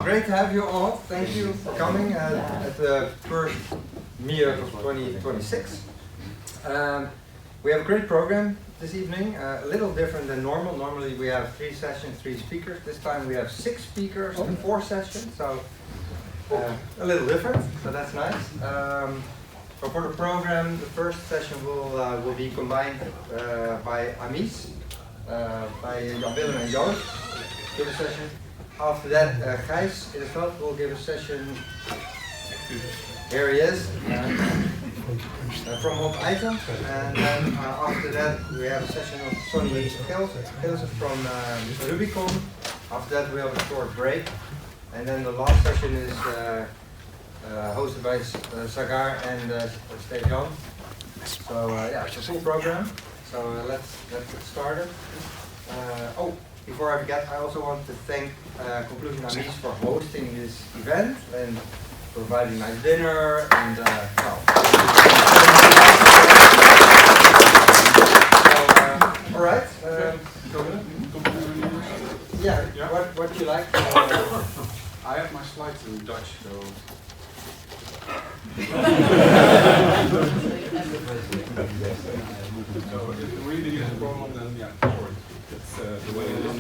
Great to have you all. Thank you for coming at the first MIUG of 2026. We have a great program this evening, a little different than normal. Normally we have 3 sessions, 3 speakers. This time we have 6 speakers and 4 sessions, so a little different, so that's nice. So for the program, the first session will be combined by Amis, by Jan Willem and Joost, give a session. After that, Gijs in the veld will give a session. Here he is, from Hot Item. And then after that, we have a session of Sonny Gilsen from Rubicon. After that, we have a short break. And then the last session is hosted by Sagar and Stefan. So yeah, it's a full program. So let's get started. Before I forget, I also want to thank Conclusion Amis for hosting this event and providing nice dinner and all right. What do you like? I have my slides in Dutch, so. So if reading is a problem, then yeah, sorry. It's the way it is.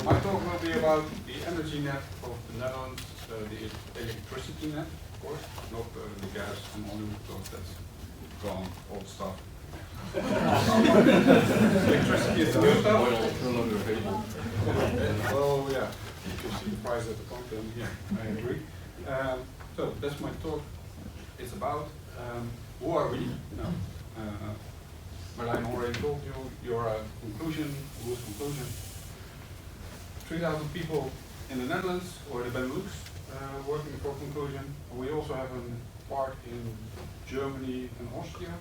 My talk will be about the energy net of the Netherlands, the electricity net, of course, not the gas and oil, because that's gone, old stuff. Electricity is the new stuff. Oil is no longer available. Well, yeah, you can see the price at the pump, then yeah, I agree. So that's my talk. It's about who are we? Marlijn already told you your conclusion, who's conclusion. 3,000 people in the Netherlands or the Benelux working for conclusion. We also have a part in Germany and Austria.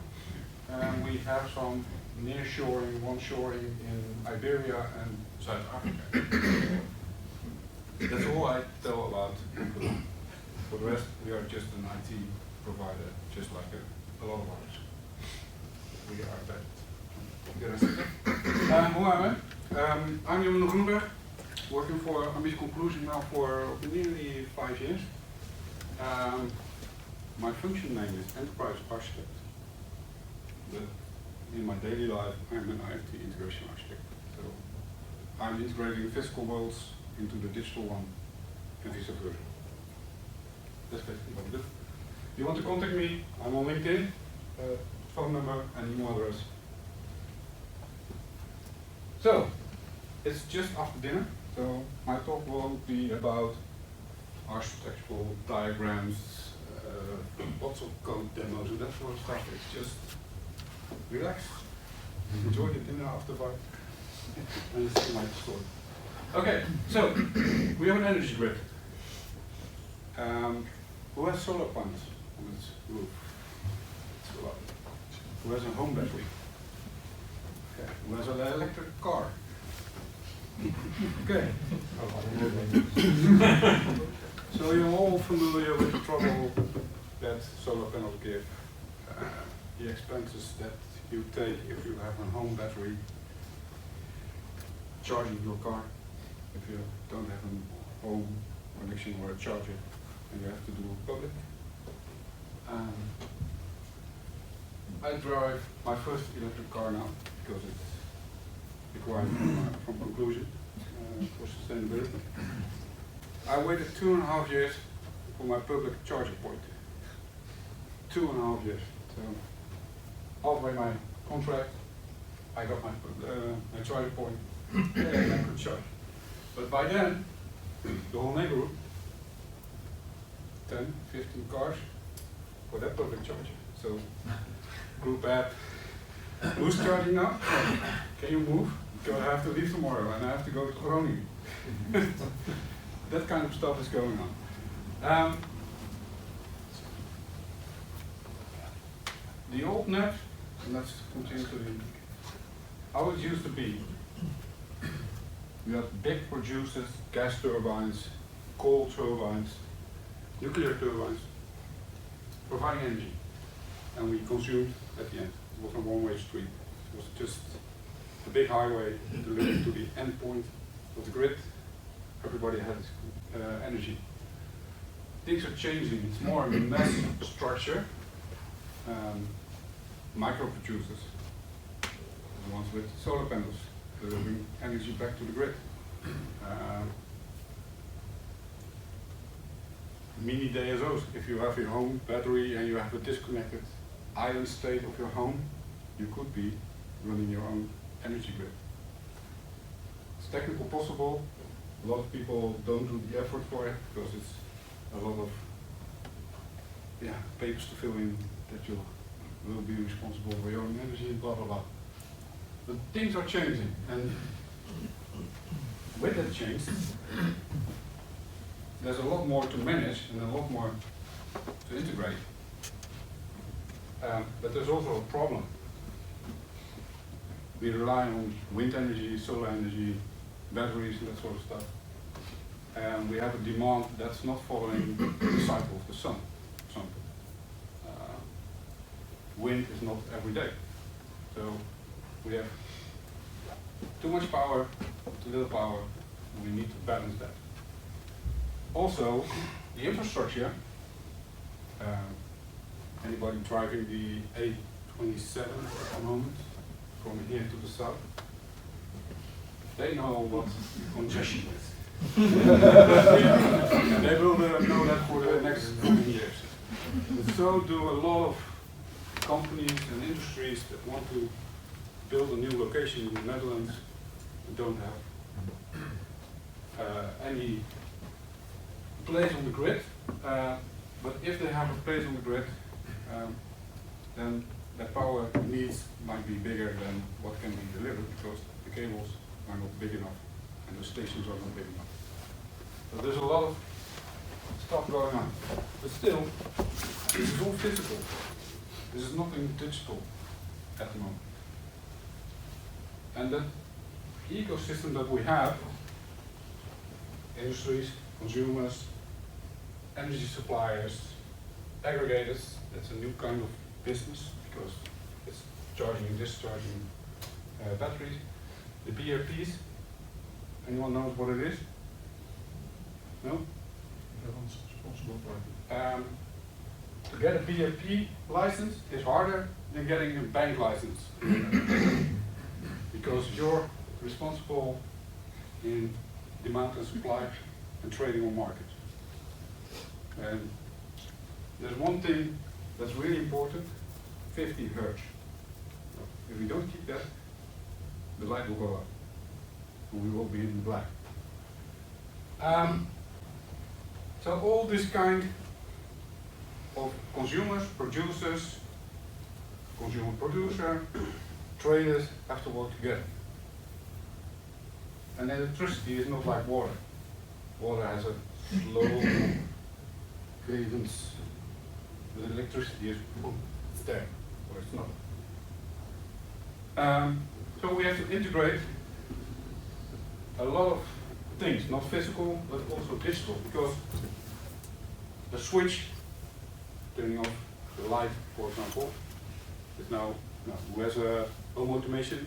We have some nearshoring, one-shoring in Iberia and South Africa. That's all I tell about conclusion. For the rest, we are just an IT provider, just like a lot of others. We are that. Who am I? I'm Willem Groenenberg, working for Amis Conclusion now for nearly 5 years. My function name is Enterprise Architect. But in my daily life, I'm an IT integration architect. So I'm integrating physical worlds into the digital one and vice versa. That's basically what I do. If you want to contact me, I'm on LinkedIn, phone number and email address. So, it's just after dinner, so my talk won't be about architectural diagrams, lots of code demos and that sort of stuff. It's just relax, enjoy the dinner afterward, and you see my story. Okay, so we have an energy grid. Who has solar panels on its roof? It's a lot. Who has a home battery? Okay. Who has an electric car? Okay. So you're all familiar with the trouble that solar panels give, the expenses that you take if you have a home battery, charging your car if you don't have a home connection or a charger. And you have to do public. I drive my first electric car now because it's required from conclusion for sustainability. I waited 2.5 years for my public charging point. 2.5 years. So halfway my contract, I got my charging point. And I could charge. But by then, the whole neighborhood, 10, 15 cars for that public charger. So, group app, who's charging now? Can you move? Because I have to leave tomorrow and I have to go to Groningen. That kind of stuff is going on. The old net, and let's continue to how it used to be. We had big producers, gas turbines, coal turbines, nuclear turbines, providing energy, and we consumed at the end. It was a one-way street. It was just a big highway delivering to the end point of the grid, everybody has energy. Things are changing. It's more a mass structure. Micro producers, the ones with solar panels, delivering energy back to the grid. Mini DSOs. If you have your home battery and you have a disconnected island state of your home, you could be running your own energy grid. It's technically possible. A lot of people don't do the effort for it because it's a lot of papers to fill in that you will be responsible for your own energy and blah blah blah. But things are changing, and with that change, there's a lot more to manage and a lot more to integrate. But there's also a problem. We rely on wind energy, solar energy, batteries and that sort of stuff. And we have a demand that's not following the cycle of the sun. Wind is not every day. So we have too much power, too little power, and we need to balance that. Also, the infrastructure, anybody driving the A27 at the moment, from here to the south, they know what congestion is. And they will know that for the next coming years. But so do a lot of companies and industries that want to build a new location in the Netherlands and don't have any place on the grid. But if they have a place on the grid, then the power needs might be bigger than what can be delivered because the cables are not big enough and the stations are not big enough. So there's a lot of stuff going on. But still, this is all physical. This is nothing digital at the moment. And the ecosystem that we have, industries, consumers, energy suppliers, aggregators, that's a new kind of business because it's charging and discharging batteries. The BRPs, anyone knows what it is? No? Everyone's responsible for it. To get a BRP license is harder than getting a bank license because you're responsible in demand and supply and trading on markets. And there's one thing that's really important, 50 hertz. If we don't keep that, the light will go up and we will be in black. So all this kind of consumers, producers, consumer producer, traders have to work together. And electricity is not like water. Water has a slow cadence, but electricity is boom, it's there, or it's not. So we have to integrate a lot of things, not physical, but also digital, because the switch turning off the light, for example, is now who has a home automation,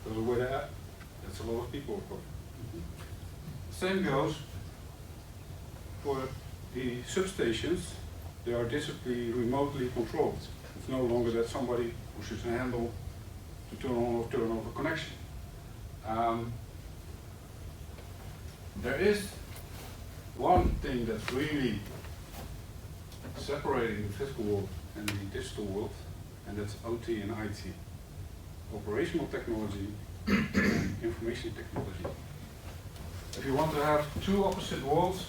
goes away there, that's a lot of people, of course. Same goes for the substations. They are digitally remotely controlled. It's no longer that somebody pushes a handle to turn on or turn off a connection. There is one thing that's really separating the physical world and the digital world, and that's OT and IT. Operational technology and information technology. If you want to have two opposite worlds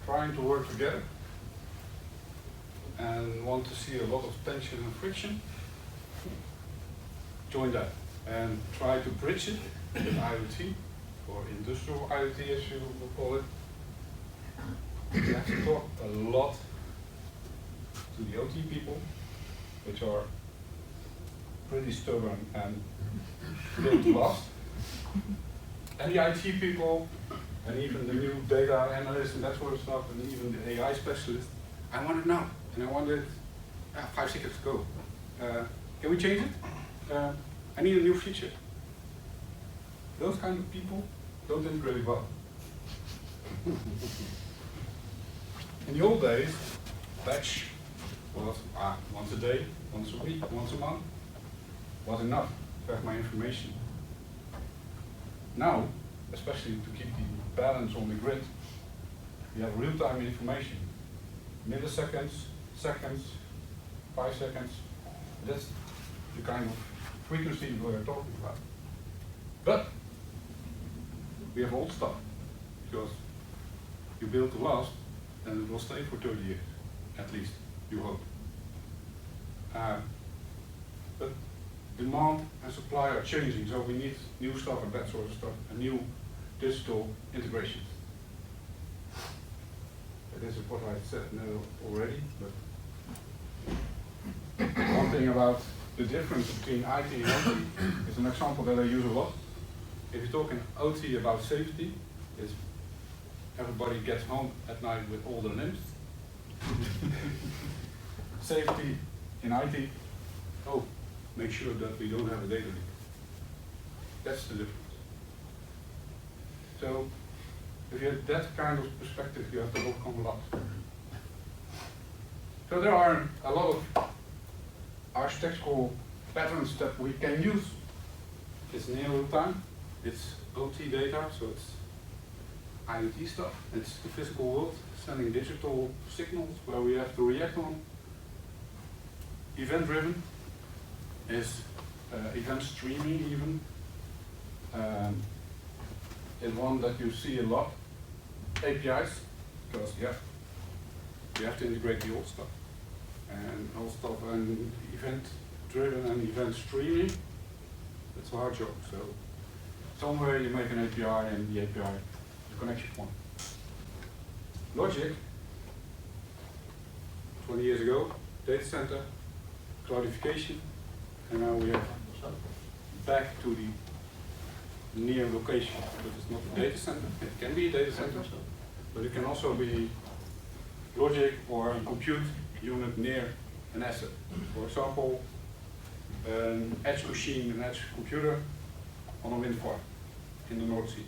trying to work together and want to see a lot of tension and friction, join that and try to bridge it with IoT or industrial IoT as you will call it. You have to talk a lot to the OT people, which are pretty stubborn and built to last. And the IT people, and even the new data analysts and that sort of stuff, and even the AI specialists, I want it now, and I want it 5 seconds ago. Can we change it? I need a new feature. Those kind of people don't integrate well. In the old days, batch was once a day, once a week, once a month was enough to have my information. Now, especially to keep the balance on the grid, we have real-time information. Milliseconds, seconds, 5 seconds. That's the kind of frequency we are talking about. But we have old stuff, because you build to last, and it will stay for 30 years, at least, you hope. But demand and supply are changing, so we need new stuff and that sort of stuff, and new digital integrations. This is what I said already, but one thing about the difference between IT and OT is an example that I use a lot. If you talk in OT about safety, is everybody gets home at night with all their limbs. Safety in IT, oh, make sure that we don't have a data leak. That's the difference. So, if you have that kind of perspective, you have to overcome a lot. So there are a lot of architectural patterns that we can use. It's near real time, it's OT data, so it's IoT stuff. It's the physical world sending digital signals where we have to react on. Event driven is event streaming even. Is one that you see a lot. APIs, because you have to integrate the old stuff. And old stuff and event driven and event streaming, it's a hard job. So somewhere you make an API and the API is a connection point. Logic, 20 years ago, data center, cloudification, and now we are back to the near location, but it's not a data center. It can be a data center, but it can also be logic or a compute unit near an asset. For example, an edge machine, an edge computer on a wind farm in the North Sea,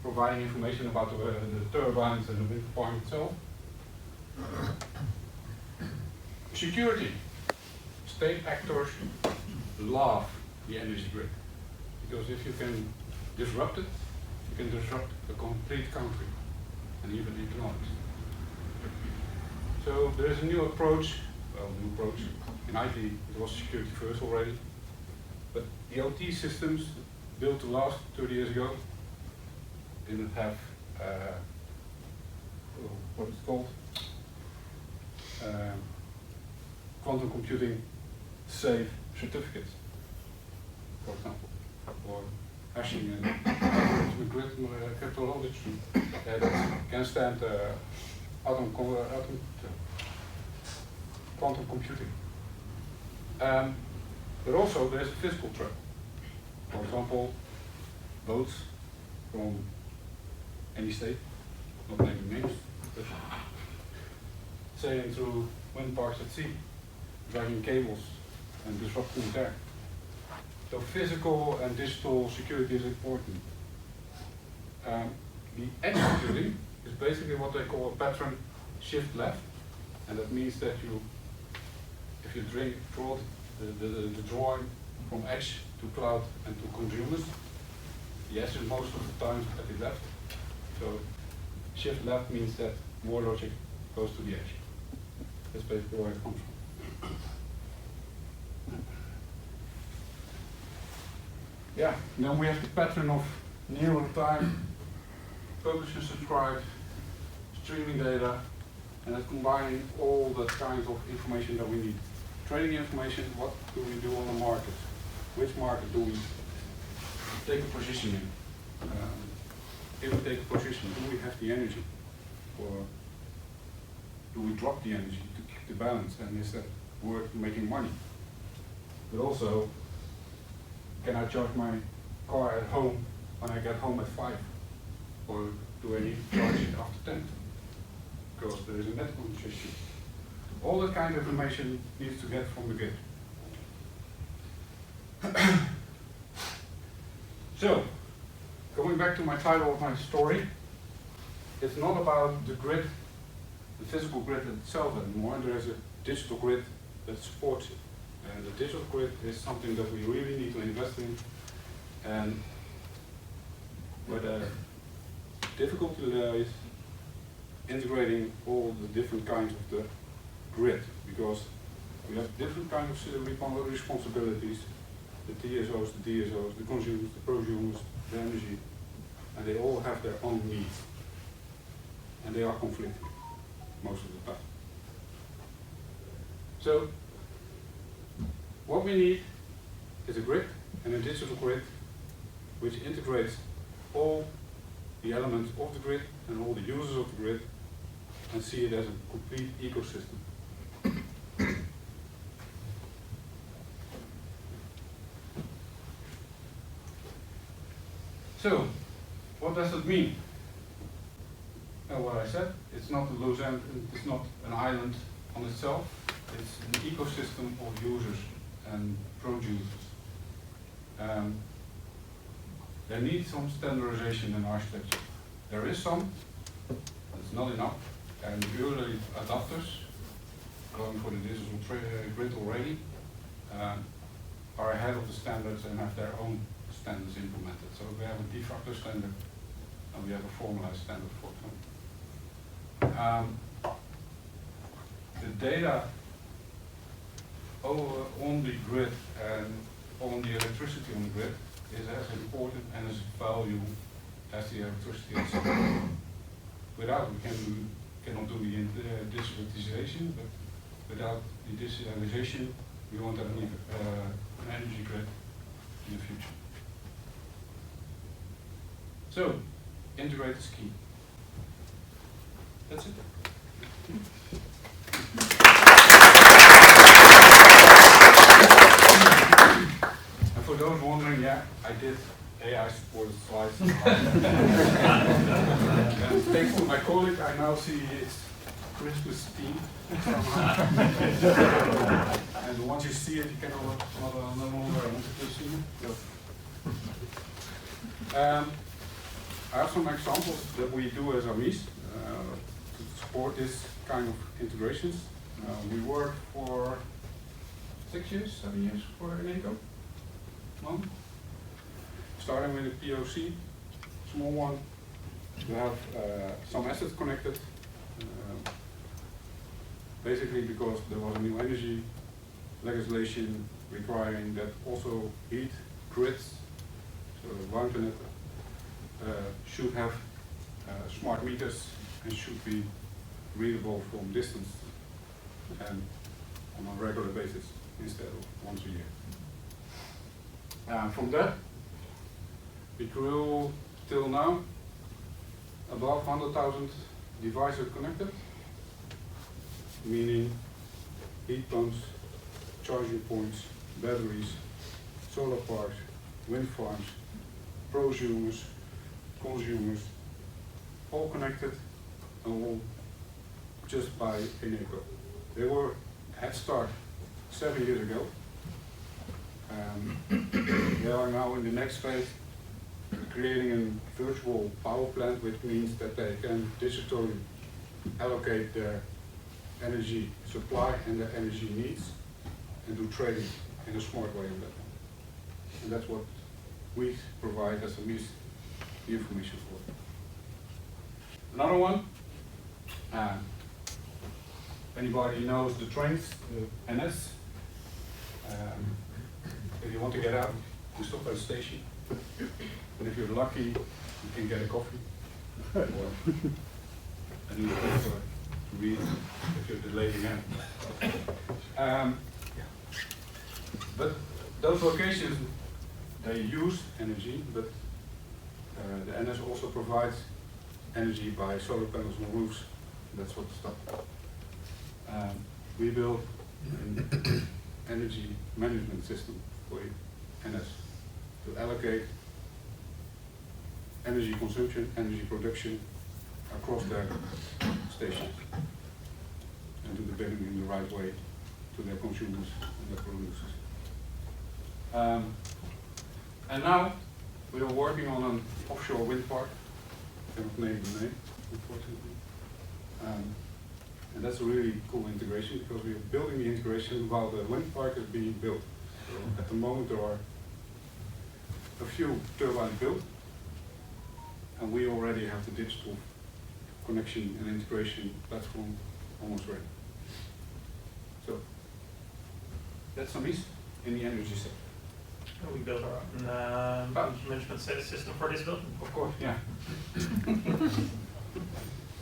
providing information about the turbines and the wind farm itself. Security. State actors love the energy grid, because if you can disrupt it, you can disrupt a complete country and even economics. So there is a new approach, in IT it was security first already, but the OT systems built to last 30 years ago didn't have what it's called, quantum computing safe certificates, for example, or hashing and cryptology that can stand quantum computing. But also there's a physical threat. For example, boats from any state, not naming names, but sailing through wind parks at sea, dragging cables and disrupting there. So physical and digital security is important. The edge computing is basically what they call a pattern shift left, and that means that if you draw the drawing from edge to cloud and to consumers, the edge is most of the time at the left. So shift left means that more logic goes to the edge. That's basically where it comes from. Yeah, then we have the pattern of near real time, publish and subscribe, streaming data, and that's combining all that kind of information that we need. Trading information, what do we do on the market? Which market do we take a position in? If we take a position, do we have the energy? Or do we drop the energy to keep the balance, and is that worth making money? But also, can I charge my car at home when I get home at 5? Or do I need to charge it after 10? Because there is a net congestion. All that kind of information needs to get from the grid. So, going back to my title of my story, it's not about the grid, the physical grid itself anymore. There is a digital grid that supports it. And the digital grid is something that we really need to invest in, and where the difficulty lies integrating all the different kinds of the grid, because we have different kinds of responsibilities, the TSOs, the DSOs, the consumers, the prosumers, the energy, and they all have their own needs. And they are conflicting most of the time. So, what we need is a grid, and a digital grid, which integrates all the elements of the grid and all the users of the grid, and see it as a complete ecosystem. So, what does it mean? Well, what I said, it's not a loose end, it's not an island on itself, it's an ecosystem of users and producers. There needs some standardization in architecture. There is some, it's not enough, and the early adopters, going for the digital grid already, are ahead of the standards and have their own standards implemented. So we have a de facto standard and we have a formalized standard for them. The data on the grid and on the electricity on the grid is as important and as valuable as the electricity itself. Without we cannot do the digitalization, but without the digitalization we won't have an energy grid in the future. So, integrate is key. That's it. And for those wondering, yeah, I did AI supported slides. And thanks to my colleague, I now see his Christmas theme somehow. And once you see it, you can no longer want to see it. So. I have some examples that we do as AMIS to support this kind of integrations. We worked for 6 years, 7 years for Eneco. Starting with a POC, small one. We have some assets connected, basically because there was a new energy legislation requiring that also heat grids, so warmtenet, should have smart meters and should be readable from distance and on a regular basis instead of once a year. From that, we grew till now above 100,000 devices connected, meaning heat pumps, charging points, batteries, solar parks, wind farms, prosumers, consumers, all connected and all just by Eneco. They were a head start 7 years ago. They are now in the next phase, creating a virtual power plant, which means that they can digitally allocate their energy supply and their energy needs and do trading in a smart way on that. And that's what we provide as a means the information for. Another one, anybody knows the trains, the NS. If you want to get out, you stop at a station. And if you're lucky, you can get a coffee or a newspaper to read if you're delayed again. But those locations, they use energy, but the NS also provides energy by solar panels on roofs. That's what stopped. We built an energy management system for NS to allocate energy consumption, energy production across their stations and do the billing in the right way to their consumers and their producers. And now we are working on an offshore wind park, I cannot name the name, unfortunately. And that's a really cool integration because we are building the integration while the wind park is being built. So at the moment there are a few turbines built, and we already have the digital connection and integration platform almost ready. So that's some ease in the energy sector. We build our own management system for this building. Of course, yeah.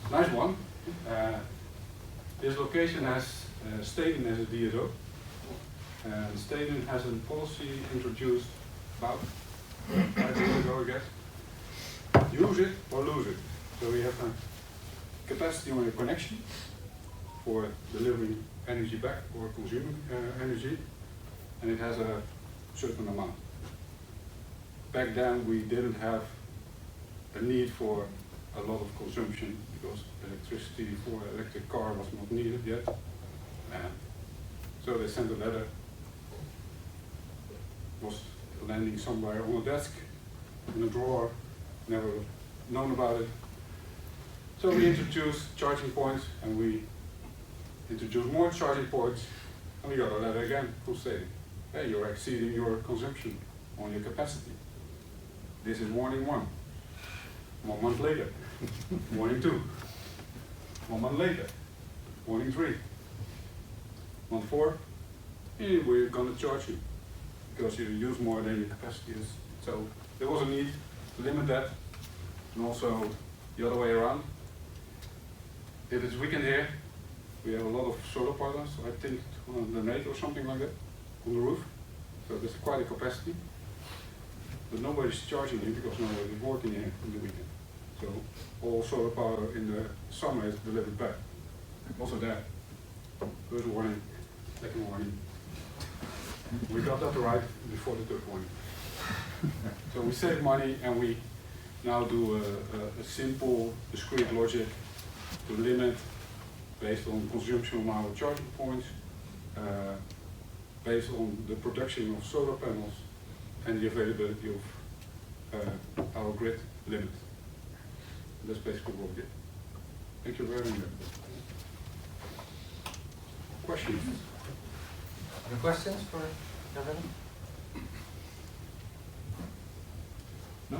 Nice one. This location has Steden as a DSO. And Steden has a policy introduced about 5 years ago, I guess. Use it or lose it. So we have a capacity on your connection for delivering energy back or consuming energy, and it has a certain amount. Back then we didn't have a need for a lot of consumption because electricity for an electric car was not needed yet. So they sent a letter, was landing somewhere on a desk, in a drawer, never known about it. So we introduced charging points, and we introduced more charging points, and we got a letter again from saying, hey, you're exceeding your consumption on your capacity. This is warning 1. 1 month later, warning 2. 1 month later, warning 3. Month 4, hey, we're gonna charge you because you use more than your capacity is. So there was a need to limit that, and also the other way around. If it's weekend here, we have a lot of solar partners, I think 208 or something like that, on the roof. So there's quite a capacity. But nobody's charging it because nobody's working here in the weekend. So all solar power in the summer is delivered back. Also there, first warning, second warning. We got that right before the third warning. So we save money, and we now do a simple, discrete logic to limit based on consumption of our charging points, based on the production of solar panels and the availability of our grid limit. That's basically what we did. Thank you very much. Questions? Any questions for Kevin? No?